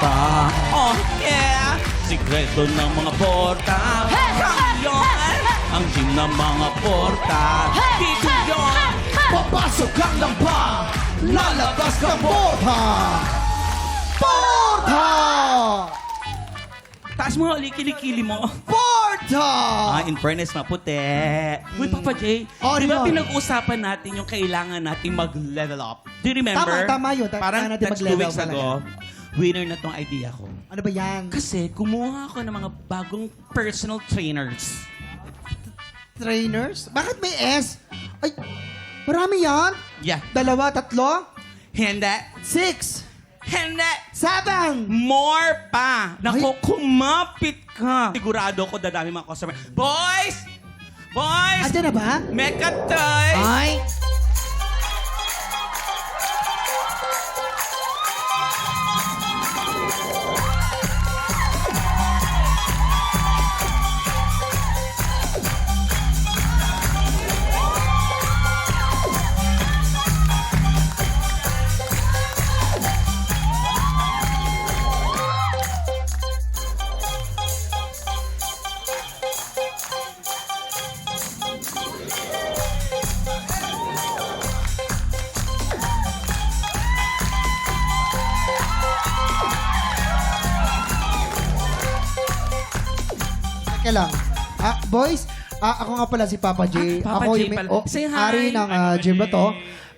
porta. Oh, yeah! Sikreto ng mga porta. Yun! Ang gym ng mga porta. Dito yun! Papasok kang lampa, lalabas ka porta! Porta! Taas mo, kilikili mo. Porta! In fairness, maputi. Uy, Papa J, Oh, di ba yun. pinag-usapan natin yung kailangan nating mag-level up? Do you remember? Tama yun. Parang Kailangan natin that's 2 mag-level weeks talaga. ago, winner na tong idea ko. Ano ba yan? Kasi kumuha ako ng mga bagong personal trainers. Trainers? Bakit may S? Ay, marami yan. Yeah. 2, 3, Hindi. 6, Hindi. 7. More pa. Naku, kumapit ka. Sigurado ko dadami mga customer. Boys! Boys! Andiyan na ba? Mekatoy! Ay! Teka lang. Boys, ako nga pala si Papa J. Papa ako J yung pala. Say hi. ari ng gym na to.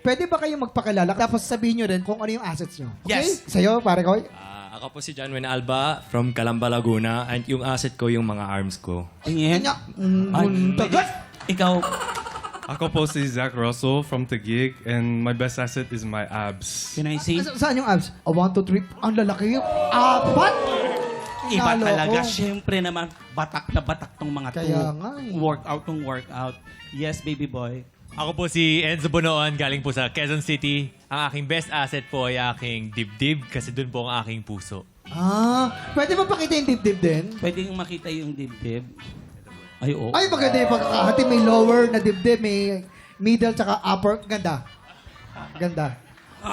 Pwede ba kayong magpakilala? Tapos sabihin nyo rin kung ano yung assets nyo. Okay? Yes. Sa'yo, pare ko. Ako po si John Wayne Alba from Calamba, Laguna. And yung asset ko, yung mga arms ko. Tingin. Ay, Tagat! Ikaw. Ako po si Zach Russell from Taguig and my best asset is my abs. Can I see? Saan yung abs? 1, 2, 3. Ang lalaki yung 4! Iba Nalo talaga. ko. Siyempre naman, batak na batak tong mga to. Kaya nga eh. Workout tong workout. Yes, baby boy. Ako po si Enzo Bonoan, galing po sa Quezon City. Ang aking best asset po ay aking dibdib kasi doon po ang aking puso. Pwede ba pakita yung dibdib din? Pwede yung makita yung dibdib. Ay, oo. Ay, maganda yung pagkakahati. May lower na dibdib, may middle, tsaka upper. Ganda. Ganda.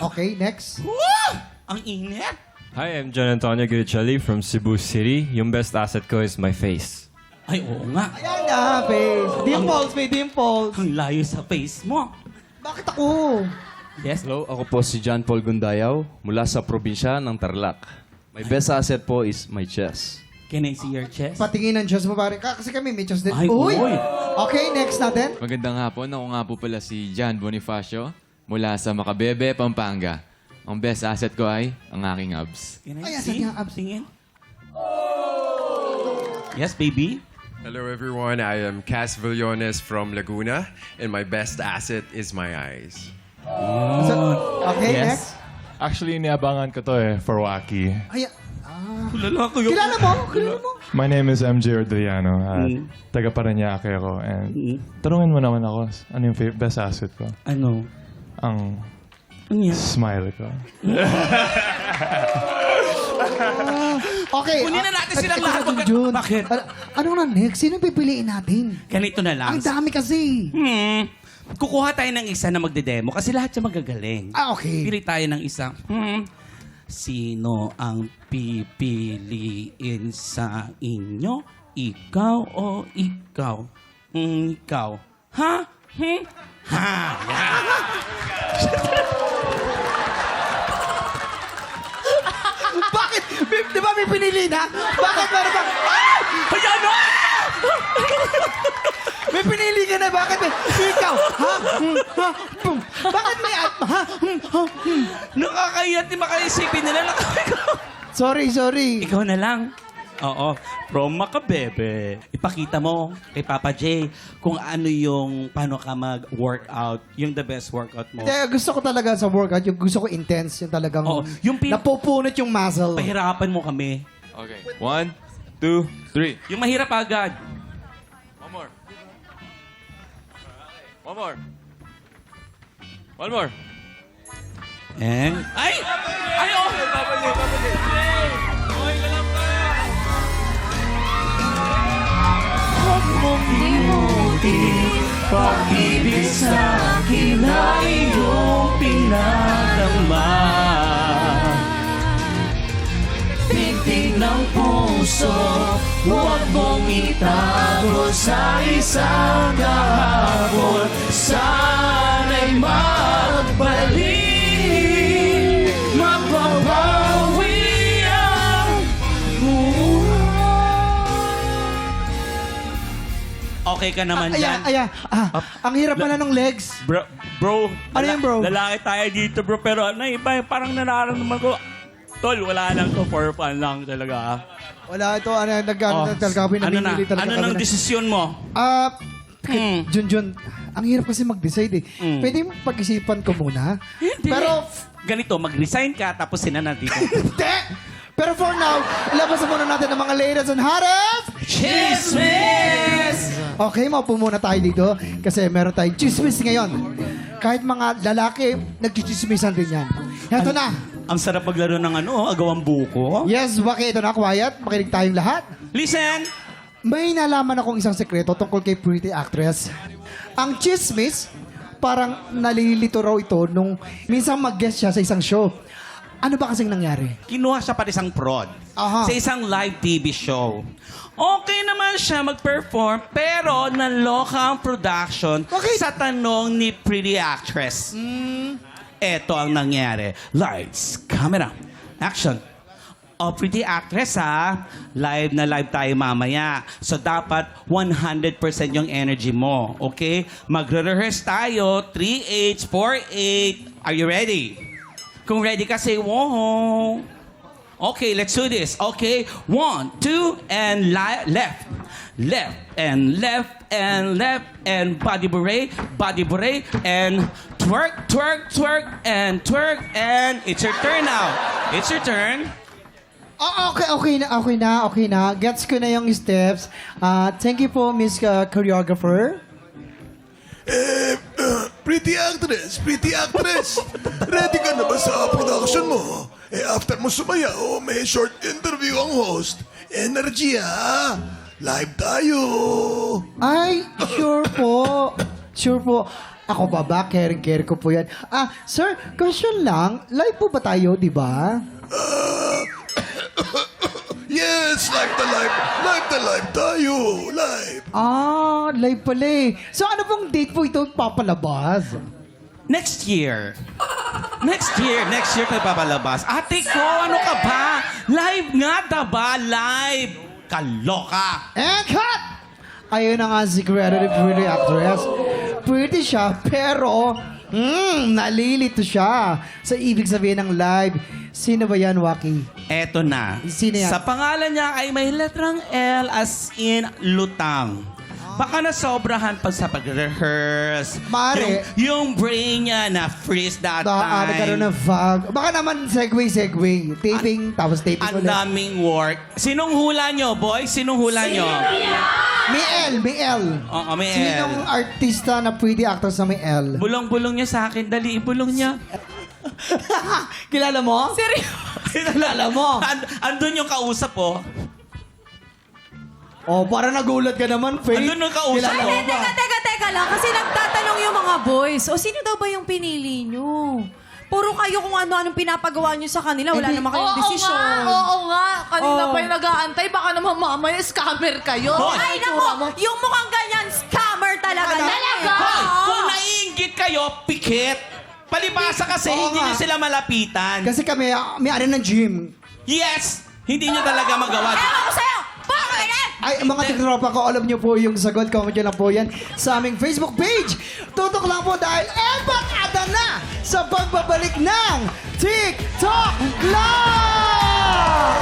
Okay, next. Woo! Ang init. Hi, I'm John Antonio Guiccioli from Cebu City. Yung best asset ko is my face. Ay, oo nga. Ayan na, face. Dimples, may dimples. Ang layo sa face mo. Bakit ako? Yes. Hello, ako po si John Paul Gundayaw mula sa probinsya ng Tarlac. My best asset po is my chest. Can I see your chest? Patingin ng chest mo, pare. Kasi kami may chest din. Ay, Uy! uy. Okay, next natin. Magandang hapon. Ako nga po pala si John Bonifacio mula sa Macabebe, Pampanga. Ang best asset ko ay ang aking abs. Can Ay, I asan see? yung abs? Tingin. Yes, baby. Hello everyone, I am Cass Villones from Laguna and my best asset is my eyes. Okay, Yes. next. Actually, iniabangan ko to for Waki. Ay, Kulala ko yung... kilala mo? Kilala mo? My name is MJ Ordiliano at taga Parañaque ako. And tanungin mo naman ako, ano yung best asset ko? Ano? Ang Ano yan? smile ko. Okay. Kunin na natin silang teka, lahat. teka, Jun. Bakit? Ano na next? Sino pipiliin natin? Ganito na lang. Ang dami kasi. Kukuha tayo ng isa na magde-demo kasi lahat siya magagaling. Okay. Pili tayo ng isa. Sino ang pipiliin sa inyo? Ikaw o ikaw? Ikaw. Ha? Ha? Bakit? Di ba may pinili na? Bakit meron ba? Ayan o! May pinili ka na. Bakit may... Ikaw. Ha? Bakit may... Ha? Nakakayat, di makaisipin nila. Sorry. Ikaw na lang. Oo. From Macabebe. Ipakita mo kay Papa J kung ano yung paano ka mag-workout. Yung the best workout mo. Hindi, gusto ko talaga sa workout, yung gusto ko intense, yung talagang Oo, yung napupunot yung muscle. Pahirapan mo kami. Okay. 1, 2, 3. Yung mahirap agad. One more. One more. One more. And... Ay! Ay, oh! Huwag mong limutin pag-ibig sa akin na iyong pinadama. unti ng puso, huwag mong itago sa isang kahapon. Sana'y magbalik, mababawi ang Okay ka naman dyan. Ang hirap pala ng legs. Bro, Ano yan, bro? Lalaki tayo dito, bro. Pero ano, iba, parang nararamdaman ko. Tol, wala lang to. For fun lang talaga. Wala ito, talaga kami ano na? namimili talaga Ano kami nang na- desisyon mo? Junjun, ang hirap kasi mag-decide eh. Pwede mo pag-isipan ko muna. Hindi. Pero, Ganito, mag-resign ka, tapos sinanad dito. hindi! Pero for now, ilabas muna natin ang mga latest and hottest chismis! Okay, maupo muna tayo dito kasi meron tayong chismis ngayon. Kahit mga lalaki, nagchichismisan din yan. Heto na. Ang sarap maglaro ng agawang buko. Yes, bakit? Ito na, quiet. Makinig tayong lahat. Listen! May nalaman akong isang sekreto tungkol kay pretty actress. Ang chismis, parang nalilito raw ito nung minsan mag-guest siya sa isang show. Ano ba kasing nangyari? Kinuha siya pa isang prod Aha. sa isang live TV show. Okay naman siya mag-perform, pero naloka ang production Bakit? sa tanong ni pretty actress. Eto ang nangyari. Lights, camera, action. O pretty actress ha, live na live tayo mamaya. So dapat 100% yung energy mo. Okay? Magre-rehearse tayo. 3/8, 4/8. Are you ready? Kung ready ka, say, wow. Okay, let's do this. Okay, 1, 2, and left. Left, and left, and left, and body beret, and twerk, twerk, twerk, and twerk, and it's your turn now. It's your turn. Oh, okay na. Gets ko na yung steps. Thank you po, Miss Choreographer. Pretty actress, ready ka na ba sa production mo? After mo sumayaw, may short interview ang host. Energy ha? Live tayo. Ay, sure po. Ako pa ba? Caring ko po yan. Sir, question lang. Live po ba tayo, di ba? Yes, live tayo. Live. Live pala eh. So ano pong date po ito papalabas? Next year kayo papalabas. Ate ko, ano ka ba? Live nga, diba? Live. Kaloka. And cut! Ayun na nga si Creative Pretty Actress. Pretty siya, pero nalilito siya sa ibig sabihin ng live. Sino ba yan, Waki? Eto na. Sino yan? Sa pangalan niya ay may letrang L as in lutang. Baka nasobrahan pag sa pag-rehearse. Mare. Yung brain niya na-freeze that Nagkaroon time. ng fog. Baka naman segue. Taping, tapos taping Ang ulit. daming work. Sinong hula nyo, boy? Sinong hula nyo? May L. Oo, may L. Sinong artista na pretty actress na may L? Bulong-bulong niya sa akin. Dali, ibulong niya. Kilala mo? Kilala mo? Andun yung kausap, oh. Oh, para nagulat ka naman, Faith. Andun yung kausap, Kilala oh. mo ba? Teka lang. Kasi nagtatanong yung mga boys. O, sino daw ba yung pinili nyo? Puro kayo kung ano-anong pinapagawa nyo sa kanila. Wala naman kayong desisyon. Oo nga. Kanina Oo. pa yung nag-aantay. Baka naman mamaya scammer kayo. Hoy! Ay, nako! Yung mukhang ganyan, scammer talaga. Talaga? Hoy, Oo. kung naiinggit kayo, pikit. Palibasa kasi, Oo hindi nga. nyo sila malapitan. Kasi kami, may ano ng gym. Yes! Hindi nyo talaga magawa. Ewan ko sa'yo! Bakit? Ay, mga tiktropa ko, alam niyo po yung sagot. Comment nyo lang po yan sa aming Facebook page. Tutok lang po dahil ebakada na sa pagbabalik ng TikTok Live!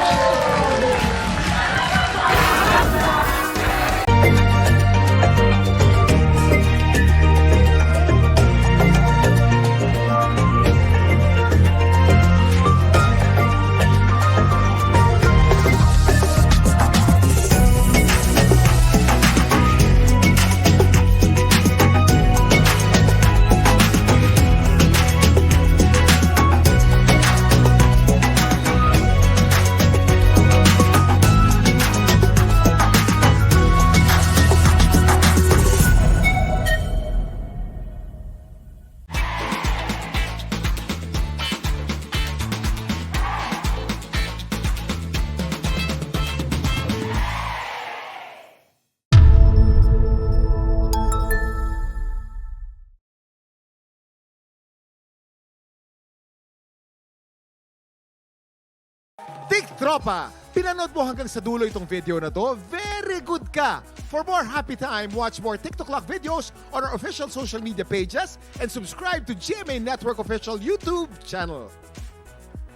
TikTropa, pinanood mo hanggang sa dulo itong video na to, very good ka! For more happy time, watch more TikTok Clock videos on our official social media pages and subscribe to GMA Network official YouTube channel.